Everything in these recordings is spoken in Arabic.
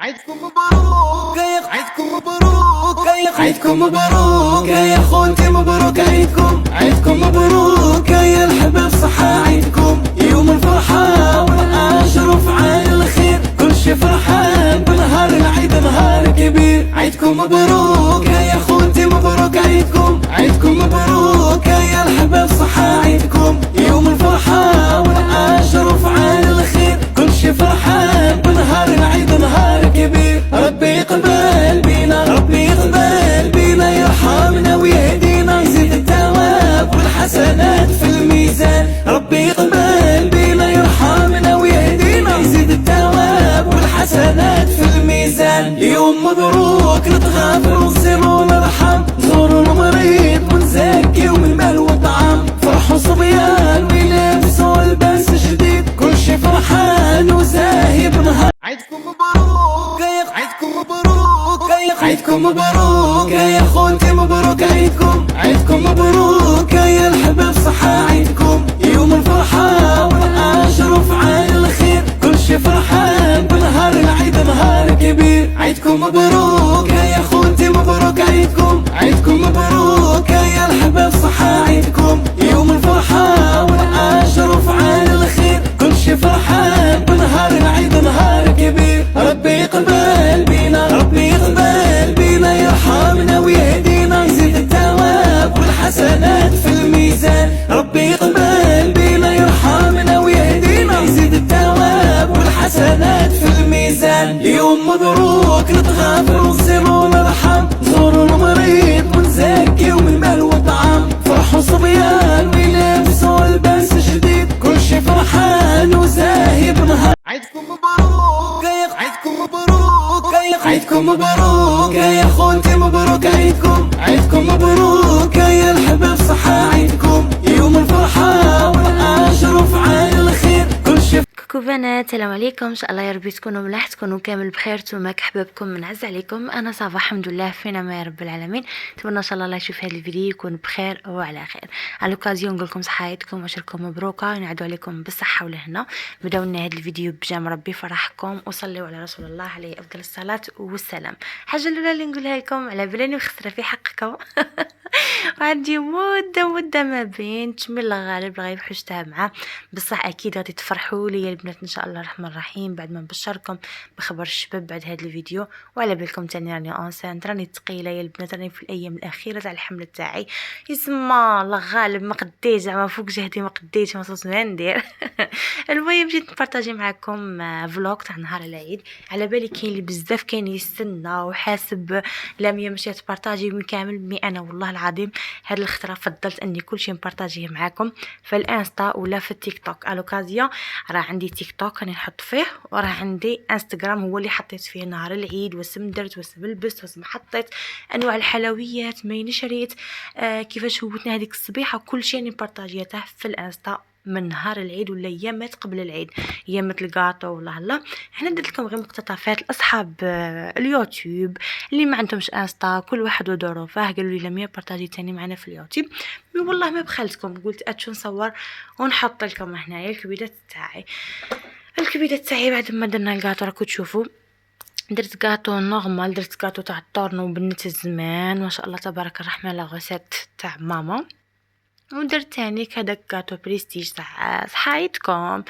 عيدكم مبروك عيدكم مبروك عيدكم مبروك يا خونتي، مبروك عيدكم مبروك يا الحباب، صحة عيدكم يوم الفرحة والأجر وفعال الخير، كل شي فرحان بنهار العيد، نهار كبير. عيدكم مبروك يا خونتي، مبروك عيدكم مبروك يا الحباب، صحة عيدكم يوم الفرحة والأجر وفعال الخير، كل شي فرحان بنهار العيد، نهار كبير. ربي يقبل بينا، ربي يقبل بينا، يرحمنا ويهدينا، يزيد الثواب والحسنات في الميزان. ربي يقبل بينا، يرحمنا ويهدينا، يزيد الثواب والحسنات في الميزان. يوم مبروك نتغافر ونصير ونرحم، نزور المريض ونزكي ومن مال وطعام، فرحوا صبيان ويلبسوا الباس جديد، كل شي فرحان وزاهي بنهار. عيدكم مبروك عيدكم مبروك عيدكم مبروك يا خونتي، مبروك عيدكم مبروك يا الحباب، صحة عيدكم يوم الفرحة والأجر وفعال الخير، كل شي فرحان بنهار العيد، نهار كبير. عيدكم مبروك يا خونتي، مبروك عيدكم مبروك يا الحباب، صحة عيدكم يوم الفرحة والأجر وفعال الخير، كل شي فرحان بنهار العيد، نهار كبير. ربي يقبل بينا، ربي يقبل بينا، يرحمنا ويهدينا، يزيد الثواب والحسنات في الميزان. ربي يقبل بينا، يرحمنا ويهدينا، يزيد الثواب والحسنات في الميزان. يوم مبروك نتغافر ونصير ونرحم، نزور المريض ونزكي ومن مال وطعام، فرحوا صبيان ويلبسوا الباس جديد، كل شي فرحان وزاهي بنهار. عيدكم مبروك عيدكم مبروك عيدكم مبروك يا خونتي، مبروك عيدكم مبروك يا الحباب، صحة عيدكم يوم الفرحة والأجر وفعال الخير، كل شي. كوكو بنات، السلام عليكم. ان شاء الله يا ربي تكونوا ملاح، تكونوا كامل بخير، نتوما كحبابكم منعز عليكم. انا صافا الحمد لله فينا ما يا رب العالمين. نتمنى ان شاء الله يشوف هذا الفيديو يكون بخير وعلى خير. على لوكازيون نقول لكم صحايتكم وعشركم مبروكه، ينعدوا عليكم بالصحه والهنا. بداو لنا هذا الفيديو بجام ربي فرحكم، وصلوا على رسول الله عليه افضل الصلاه والسلام. حاجه الاولى اللي نقولها لكم على بالي وخسره في حقكم وعندي مده ما بين تشمل الغالب غير حوشتها معاه، بصح اكيد غادي تفرحوا لي البنات ان شاء الله الرحمن الرحيم بعد ما نبشركم بخبر الشباب بعد هذا الفيديو. وعلى بالكم تاني راني انسانت، راني ثقيله يا البنات، راني في الايام الاخيره تاع الحمل تاعي، يسمى الله غالب ما قديت زعما فوق جهدي، ما قديتش ما صوت ما ندير المهم جيت نبارطاجي معكم فلوق تاع نهار العيد. على بالي كاين اللي بزاف كاين يستنى وحاسب لامية ماشي تبارطاجي من كامل، مي انا والله العظيم هاد الخطره فضلت اني كلشي نبارطاجيه معكم في الانستا ولا في التيك توك. الوكازيون راه عندي تيك توك راني نحط فيه، وراه عندي انستغرام هو اللي حطيت فيه نهار العيد، واسم درت واسم لبست واسم حطيت انواع الحلويات ما نشريت كيفاش هوتنا هذيك الصبيحه، كلشي راني بارطاجيته في الانستا من نهار العيد ولا ايامات قبل العيد، ايامات الكاطو ولا لا. حنا درت لكم غير مقتطفات لاصحاب اليوتيوب اللي ما عندهمش انستا، كل واحد وظروفه، قالوا لي لميا بارطاجي تاني معنا في اليوتيوب، مي والله ما بخلتكم، قلت اتشو نصور ونحط لكم هنايا الكبيدات تاعي. الكبيدات تاعي بعد ما درنا الكاطو راكم تشوفوا، درت كاطو نورمال، درت كاطو تاع الطورنو بنت الزمان ما شاء الله تبارك الرحمن، لا غوسيت تاع ماما، ودرت تاني هداك كاطو بريستيج تاع صحايتكم،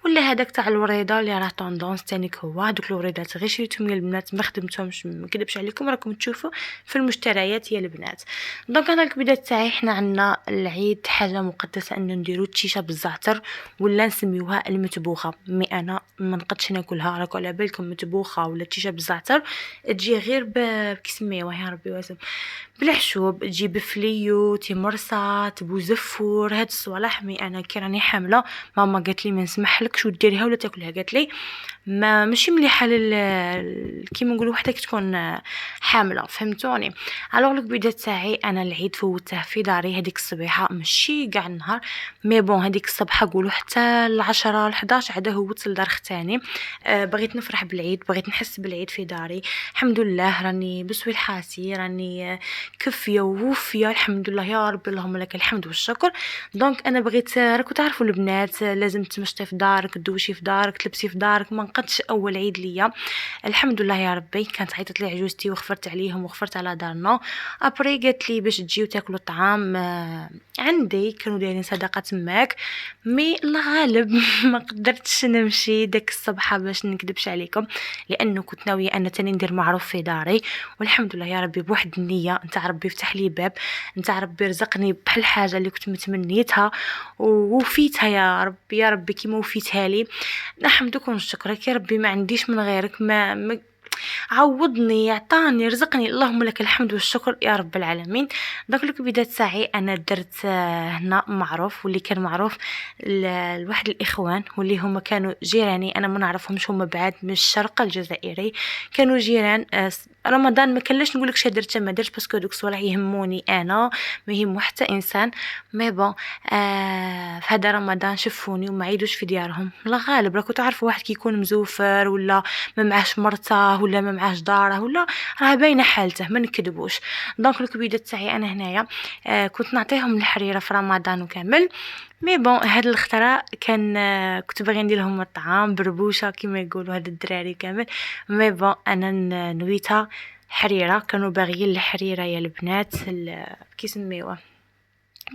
ولا هداك تاع الوريده اللي راه طوندونس تاني، هو هذوك الوريدات غير شريتهم يا البنات، ما خدمتهمش، ما كذبش عليكم، راكم تشوفوا في المشتريات يا البنات. دونك انا الكبيدات تاعي، حنا عندنا العيد حاجه مقدسه ان نديرو تشيشه بالزعتر ولا نسميوها المتبوخه، مي انا ما نقدش ناكلها، راكم على بالكم متبوخه ولا تشيشه بالزعتر تجي غير بكسميوها يا ربي واسم بالحشوب، تجي بفليو تمرصات بوزفور هاد الصوالح، مي انا كي راني حامله ماما قالت لي ما نسمحلكش وديريها ولا تاكلها، قالت لي ما ماشي مليحه كيما نقولوا وحده تكون حامله، فهمتوني. الوغ الكبيده تاعي انا العيد فوتته في داري هذيك الصبيحه، ماشي كاع النهار، مي بون هذيك الصبحه قولوا حتى العشرة 11 عاد هوت لدار ختاني. بغيت نفرح بالعيد، بغيت نحس بالعيد في داري، الحمد لله راني بسوي الحاسي، راني كفيه ووفيه الحمد لله يا رب، اللهم لك الحمد والشكر. دونك انا بغيت راكو تعرفوا البنات لازم تمشطي في دارك، تدوشي في دارك، تلبسي في دارك. ما نقدش اول عيد ليا الحمد لله يا ربي كانت عيطت لي عجوزتي وغفرت عليهم وغفرت على دارنا. ابري قالت لي باش تجيو تاكلوا الطعام عندي، كانوا دايرين صدقه تماك. مي الله غالب ما قدرتش نمشي داك الصباح باش نكذبش عليكم، لانه كنت ناويه ان تاني ندير معروف في داري. والحمد لله يا ربي بواحد النيه نتاع ربي فتح لي باب، نتاع ربي رزقني بحال الحاجه اللي كنت متمنيتها ووفيتها يا ربي. يا ربي كيما وفيتها لي نحمدك ونشكرك يا ربي. ما عنديش من غيرك، ما عوضني، عطاني، رزقني، اللهم لك الحمد والشكر يا رب العالمين. داك الكبيدات تاعي انا درت هنا معروف، واللي كان معروف لواحد الاخوان واللي هما كانوا جيراني، انا ما نعرفهمش، هما بعاد من الشرق الجزائري، كانوا جيران. رمضان ما كانلاش نقول لك شي درت ما درتش، باسكو دوك الصوالح يهموني انا، ما يهمو حتى انسان. مي بون في هذا رمضان شفوني وما عيدوش في ديارهم. لا غالب راكو تعرفوا واحد كيكون مزوفر ولا ما معاش مرته ولا ما معاش داره ولا راه باينه حالته، ما نكذبوش. دونك الكبيدات تاعي انا هنايا كنت نعطيهم الحريره في رمضان وكامل. مي بون هاد الخطره كان كنت باغي ندير لهم الطعام بربوشه كيما يقولوا هاد الدراري كامل. مي بون انا نويتها حريره، كانوا باغيين الحريره يا البنات كي سميوه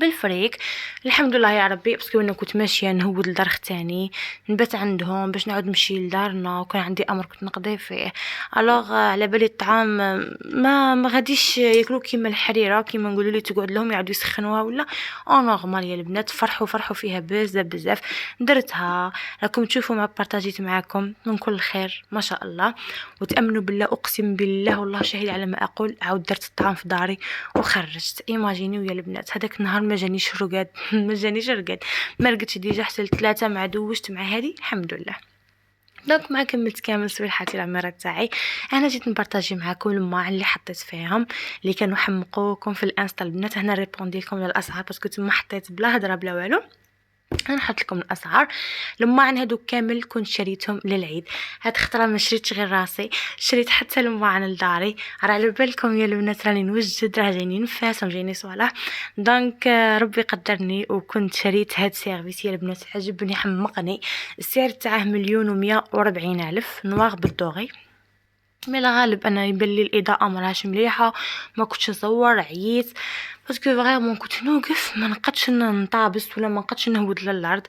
بالفريك. الحمد لله يا ربي، باسكو انا كنت ماشيه نهود لدار ختاني نبات عندهم باش نعود نمشي لدارنا، وكان عندي امر كنت نقضي فيه. الوغ على بالي الطعام ما غاديش ياكلوا كيما الحريره كيما نقولوا لي تقعد لهم يعاودوا يسخنوها ولا نورمال. يا البنات فرحوا فيها بزاف. درتها راكم تشوفوا مع بارطاجيت معاكم من كل خير ما شاء الله. وتامنوا بالله اقسم بالله والله شاهد على ما اقول، عاود درت الطعام في داري وخرجت. ايماجينيو يا البنات هذاك النهار ما جانيش رقاد ما جانيش رقاد، ما رقدتش ديجا حتى ل3 مع دوشت مع هذه الحمد لله. دونك مع كملت كامل صوالحاتي العميره تاعي. انا جيت نبارطاجي معكم الماء اللي حطيت فيهم اللي كانوا حمقوكم في الانستا البنات. هنا ريبوندي لكم للاسعار باسكو تما حطيت بلا هضره بلا والو. انا نحط لكم الاسعار. الماعن هذوك كامل كنت شريتهم للعيد. هاد خطره ما شريتش غير راسي، شريت حتى الماعن لداري. راه على بالكم يا البنات راني نوجد، راه جايني نفاس وجايني صوالح. دونك ربي قدرني وكنت شريت هاد السيرفيس يا البنات، عجبني حمقني. السعر تاعه 1,140,000 نواغ بالدوغي. مي لا غالب انا يبان لي الاضاءه مراهاش مليحه، ما كنتش نصور، عييت باسكو فريمون كنت نوقف ما نقدش نطابس ولا ما نقدش نهود للارض.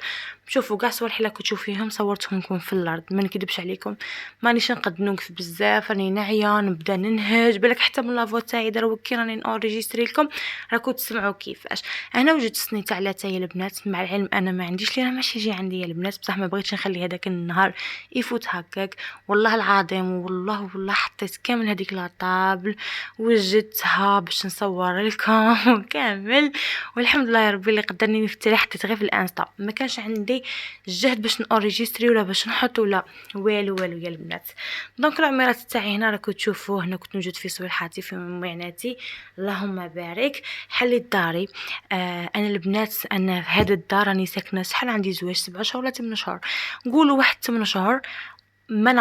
شوفوا كاع صوالح اللي كتشوفيهم صورتهم لكم في الارض، ما نكذبش عليكم مانيش نقد نوقف بزاف، راني نعيا نبدا ننهج بالك حتى من لافو تاعي دروك كي راني نوريجيستري لكم راكم تسمعوا كيفاش. انا وجدت سنيت على تاي البنات، مع العلم انا ما عنديش لي راه ماشي يجي عندي يا البنات، بصح ما بغيتش نخلي هذاك النهار يفوت هكاك. والله العظيم والله حطيت كامل هذيك لاطابل وجدتها باش نصور لكم كامل. والحمد لله يا ربي اللي قدرني نفتري حطيت غير في الانستا، ما كانش عندي الجهد باش نوريجيستري ولا باش نحط ولا والو يا البنات. دونك العميرات تاعي هنا راكم تشوفوا، هنا كنت نوجد في صوالحاتي في معيناتي اللهم بارك. حليت داري. انا البنات انا في هذا الدار راني ساكنه شحال عندي زواج 7 شهور ولا 8 شهور، نقولوا واحد 8 شهور. ما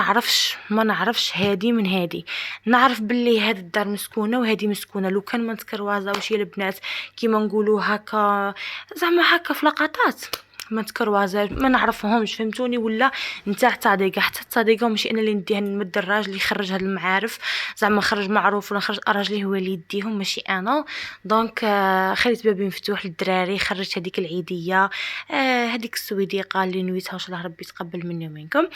نعرفش هادي من هادي. نعرف باللي هاد الدار مسكونه وهادي مسكونه، لو كان ما نتكروازاوش يا البنات كيما نقولوا هكا زعما هكا في لقطات ما تكروازاج ما نعرفهمش فهمتوني. ولا نتاع صديقه حتى الصديقه ماشي انا اللي نديها نمد الراجل اللي يخرج هاد المعارف، زعما خرج معروف ولا خرج راجلي هو اللي يديهم ماشي انا. دونك خليت بابي مفتوح للدراري، خرجت هذيك العيديه هذيك السويديقه اللي نويتها ان شاء الله ربي يتقبل مني ومنكم.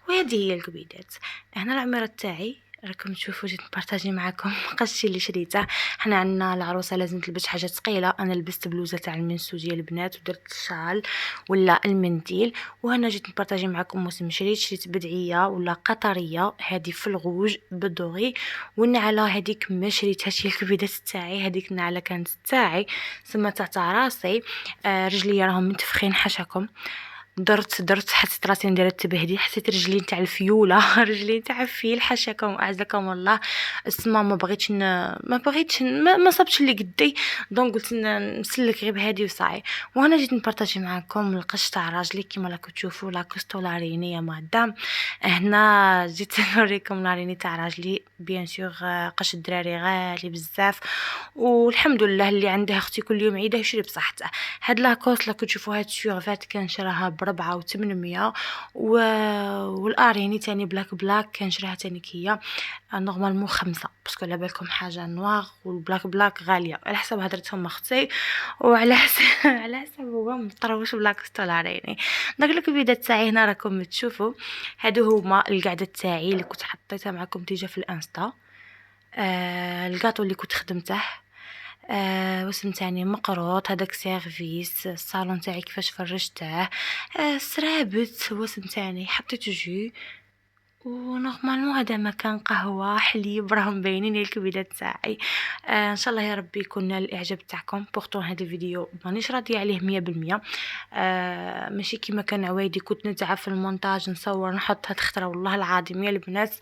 وهذه هي الكبيدات. هنا العميره تاعي راكم تشوفوا جيت نبارطاجي معكم قشي اللي شريته. حنا عندنا العروسه لازم تلبس حاجه ثقيله، انا لبست بلوزه تاع المنسوجيه البنات ودرت الشال ولا المنديل. وهنا جيت نبارطاجي معكم موسم شريت بدعيه ولا قطريه هذه في الغوج بالدوغي. والنعله هذيك ما شريتهاش هي الكبيدات تاعي، هذيك النعله كانت تاعي سما تاع راسي. رجلي راهم منتفخين حاشاكم. درت حسيت راسي ندير التبهديل، حسيت رجلي نتاع الفيوله رجلي نتاع الفيل حاشاكم اعزكم الله. السما ما بغيتش ما صابتش اللي قدي، دونك قلت نسلك غير بهادي وصاي. وانا جيت نبارطاجي معكم القش تاع راجلي كيما راكم تشوفوا لاكوستو لاريني يا مدام. هنا جيت نوريكم لاريني تاع راجلي بيان سور. قش الدراري غالي بزاف، والحمد لله اللي عندها اختي كل يوم عيده يشري بصحته. هاد لاكوست لا تشوفوا هاد الشورفات كنشراها ب4 و800، والاريني تاني بلاك كنشريها تاني هي نورمالمون 5، باسكو على بالكم حاجه نوار والبلاك غاليه. على حسب هضرتهم اختي وعلى حسب على حسب هو مطروش بلاكوست الاريني. داك الكبيده تاعي هنا راكم تشوفوا، هادو هما القعده تاعي اللي كنت حطيتها معكم تيجا في الانستا. الكاطو اللي كنت خدمته واسم تاني مقروط، هذاك سيرفيس الصالون تاعي كيفاش فرجته. سرابت واسم تاني حطيت جو، ونورمالمون هذا مكان قهوه حليب راهم باينين الكبيدات تاعي. ان شاء الله يا ربي يكون نال الاعجاب تاعكم. بورتون هذا الفيديو مانيش راضيه عليه 100%. ماشي كيما كان عوايدي كنت نتعب في المونتاج نصور نحط هاد خطره والله العظيم يا البنات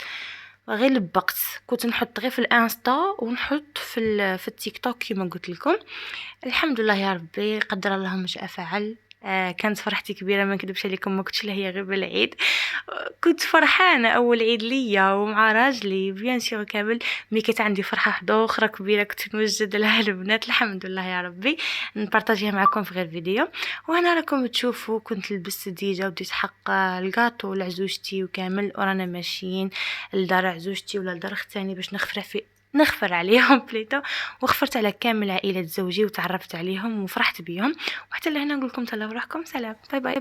غير لبقت. كنت نحط غير في الانستا ونحط في التيك توك كيما قلت لكم. الحمد لله يا ربي قدر الله ما شاء فعل. كانت فرحتي كبيره ما نكذبش عليكم، ما كنتش هي غير بالعيد. كنت فرحانه اول عيد ليا ومع راجلي بيان سور كامل. مي كانت عندي فرحه وحده اخرى كبيره كنت نوجد لها البنات. الحمد لله يا ربي نبارطاجيها معكم في غير فيديو. وهنا راكم تشوفوا كنت لبست ديجا وديت حق الكاطو لعزوجتي وكامل، ورانا ماشيين لدار عزوجتي ولا لدار اختي باش نخفر عليهم بليتو. وخفرت على كامل عائله زوجي وتعرفت عليهم وفرحت بيهم. وحتى لهنا نقول لكم تهلاو روحكم، سلام، باي باي.